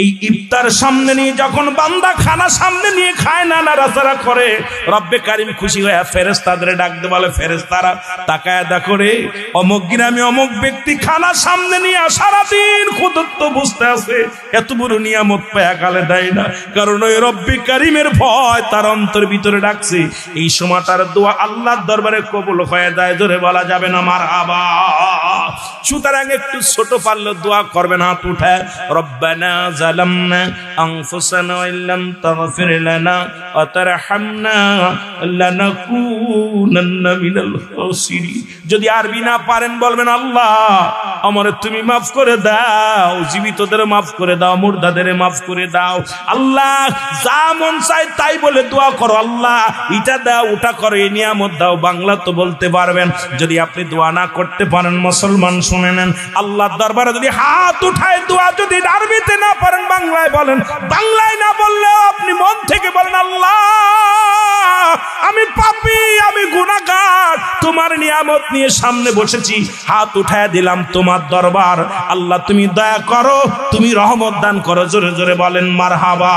এই ইফতার সামনে নিয়ে যখন বান্দা খানা সামনে নিয়ে খায় না, নাড়াচাড়া করে, রব্বে কারিম খুশি হয়ে ফেরেশতাদের ডাকতে বলে, ফেরেশতারা তাকায় দেখো রে, অমুক গ্রামে অমুক ব্যক্তি খানা সামনে নিয়ে সারাদিন ক্ষুধার্ত বসতে আছে, এত বড় নিয়ামত পায়া গালে দেয় না, কারণ ওই রব্বে কারিমের ভয় তার অন্তর ভিতরে ডাকছে। এই সময় তার দোয়া আল্লাহর দরবারে কবুল হয়ে যায়, জোরে বলা যাবে না মারহাবা। সুতরাং একটু ছোট পারলে দোয়া করবেন, হাত উঠায়, রব্বানা জালামনা আনফুসানা ওয়া ইল্লাম তাগফির লানা ওয়া তারহামনা লানাকুনান্না মিনাল খাসিরিন। যদি আরবি না পারেন বলবেন, আল্লাহ আমারে তুমি মাফ করে দাও, জীবিতদের মাফ করে দাও, মুর্দাদের মাফ করে দাও। আল্লাহ যা মন চায় তাই বলে দোয়া করো, আল্লাহ এটা দাও ওটা করো, এই নিয়ামত দাও। বাংলা তো বলতে পারবেন। যদি আপনি দোয়া না করতে পারেন, মুসলমান শুনে নেন, আল্লাহর দরবারে যদি হাত উঠায় দোয়া যদি আরবিতে না পারেন, বাংলায় বলেন। বাংলায় না বললেও আপনি মন থেকে বলেন, আল্লাহ আমি পাপী, আমি গুনাহগার, তোমার নিয়ামত নিয়ে সামনে বসেছি, হাত উঠায় দিলাম তোমার দরবার, আল্লাহ তুমি দয়া করো, তুমি রহমত দান করো। জোরে জোরে বলেন মারহাবা।